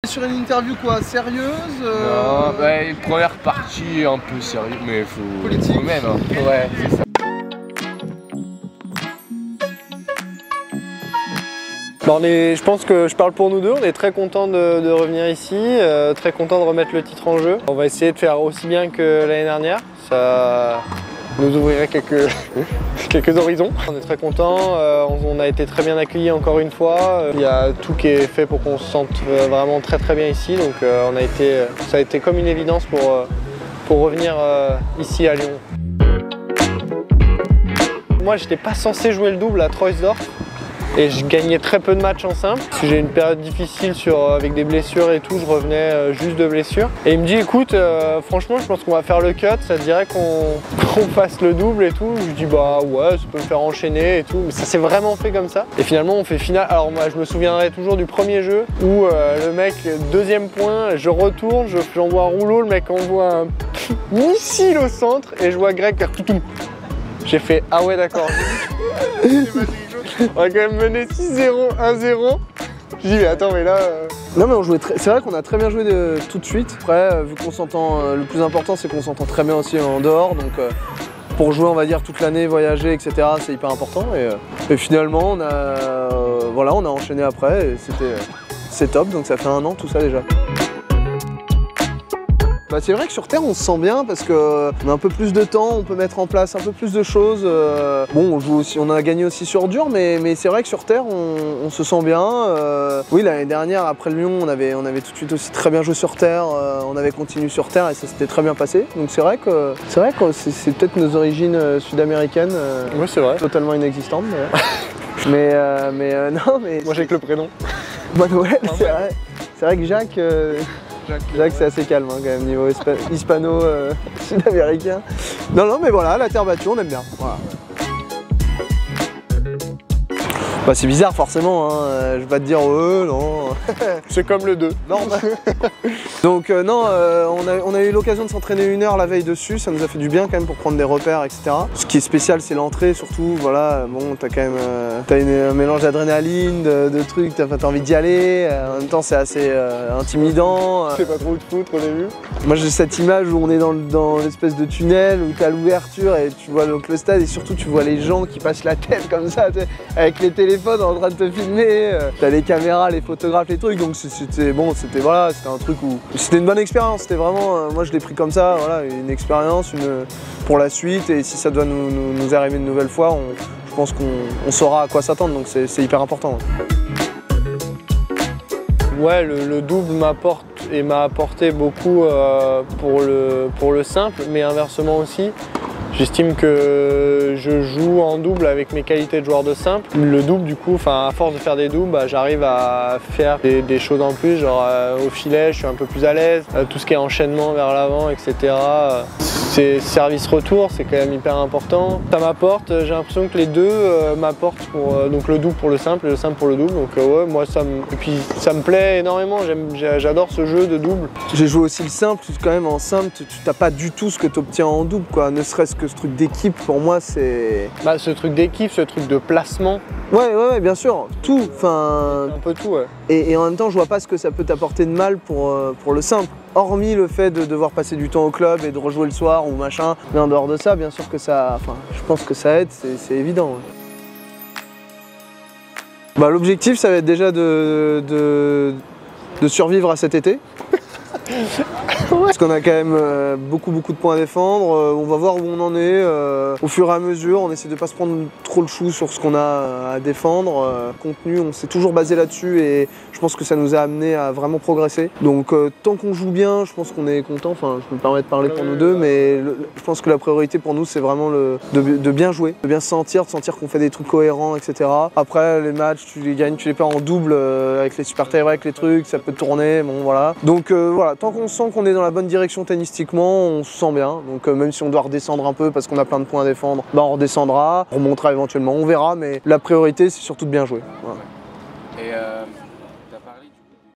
Sur une interview quoi, sérieuse Non, bah, une première partie un peu sérieuse, mais faut... Politique. Faut même, hein. Ouais, c'est ça. Je pense que je parle pour nous deux, on est très contents de revenir ici, très contents de remettre le titre en jeu. On va essayer de faire aussi bien que l'année dernière, ça nous ouvrirait quelques horizons. On est très contents, on a été très bien accueillis encore une fois. Il y a tout qui est fait pour qu'on se sente vraiment très bien ici, donc ça a été comme une évidence pour revenir ici à Lyon. Moi j'étais pas censé jouer le double à Troisdorf. Et je gagnais très peu de matchs en simple. Si j'ai une période difficile avec des blessures et tout, je revenais juste de blessures. Et il me dit écoute, franchement je pense qu'on va faire le cut, ça te dirait qu'on fasse le double et tout. Je lui dis bah ouais, ça peut me faire enchaîner et tout. Mais ça s'est vraiment fait comme ça. Et finalement on fait finale. Alors moi je me souviendrai toujours du premier jeu où le mec, deuxième point, je retourne, j'envoie un rouleau, le mec envoie un missile au centre et je vois Greg faire tout. J'ai fait ah ouais d'accord. On va quand même mener 6-0, 1-0. Je dis mais attends mais là... Non mais on jouait c'est vrai qu'on a très bien joué tout de suite. Après vu qu'on s'entend, le plus important c'est qu'on s'entend très bien aussi en dehors. Donc pour jouer on va dire toute l'année, voyager etc. c'est hyper important. Et finalement on a enchaîné après et c'est top. Donc ça fait 1 an tout ça déjà. Bah c'est vrai que sur terre on se sent bien parce qu'on a un peu plus de temps, on peut mettre en place un peu plus de choses. Bon on joue aussi, on a gagné aussi sur dur mais c'est vrai que sur terre on se sent bien. Oui l'année dernière après le Lyon on avait tout de suite aussi très bien joué sur terre, on avait continué sur terre et ça s'était très bien passé. Donc c'est vrai que c'est peut-être nos origines sud-américaines totalement inexistantes. Mais non mais... Moi j'ai que le prénom. Manuel c'est vrai que Jacques c'est assez calme hein, quand même niveau hispano sud-américain. Non mais voilà, la terre battue on aime bien. Voilà. Bah c'est bizarre forcément, hein. Je vais pas te dire non. C'est comme le 2. Non. Donc non, on a eu l'occasion de s'entraîner 1 heure la veille dessus, ça nous a fait du bien quand même pour prendre des repères, etc. Ce qui est spécial c'est l'entrée surtout, voilà, bon t'as quand même un mélange d'adrénaline, de trucs, t'as envie d'y aller, en même temps c'est assez intimidant. C'est pas trop de foutre au début. Moi j'ai cette image où on est dans l'espèce de tunnel où t'as l'ouverture et tu vois donc le stade et surtout tu vois les gens qui passent la tête comme ça, avec les téléphones en train de te filmer, t'as les caméras, les photographes, les trucs, donc c'était un truc où c'était une bonne expérience, c'était vraiment, moi je l'ai pris comme ça, voilà, une expérience pour la suite et si ça doit nous arriver une nouvelle fois, je pense qu'on saura à quoi s'attendre, donc c'est hyper important. Ouais, le double m'apporte et m'a apporté beaucoup pour le simple, mais inversement aussi. J'estime que je joue en double avec mes qualités de joueur de simple. Le double du coup, à force de faire des doubles, j'arrive à faire des choses en plus, genre au filet je suis un peu plus à l'aise, tout ce qui est enchaînement vers l'avant, etc. C'est service-retour, c'est quand même hyper important. Ça m'apporte, j'ai l'impression que les deux m'apportent donc le double pour le simple et le simple pour le double. Donc ouais, moi ça me plaît énormément, j'adore ce jeu de double. J'ai joué aussi le simple, quand même en simple, tu n'as pas du tout ce que tu obtiens en double, quoi. Ne serait-ce que ce truc d'équipe, pour moi c'est... Bah ce truc d'équipe, ce truc de placement. Ouais, bien sûr, tout, un peu tout, ouais. Et en même temps, je vois pas ce que ça peut t'apporter de mal pour le simple. Hormis le fait de devoir passer du temps au club et de rejouer le soir ou machin. Mais en dehors de ça, bien sûr que ça... je pense que ça aide, c'est évident. Ouais. Bah, l'objectif, ça va être déjà de survivre à cet été. Parce qu'on a quand même beaucoup de points à défendre, on va voir où on en est au fur et à mesure, on essaie de pas se prendre trop le chou sur ce qu'on a à défendre. Contenu, on s'est toujours basé là-dessus et je pense que ça nous a amené à vraiment progresser. Donc tant qu'on joue bien, je pense qu'on est content, je me permets de parler pour nous deux, mais je pense que la priorité pour nous c'est vraiment de bien jouer, de bien se sentir, qu'on fait des trucs cohérents, etc. Après les matchs, tu les gagnes, tu les perds en double avec les super tie-break, les trucs, ça peut tourner, bon voilà. Donc voilà, tant qu'on sent qu'on est dans la bonne direction tennistiquement, on se sent bien. Donc même si on doit redescendre un peu parce qu'on a plein de points à défendre, bah on redescendra, on remontera éventuellement, on verra, mais la priorité c'est surtout de bien jouer. Voilà. Et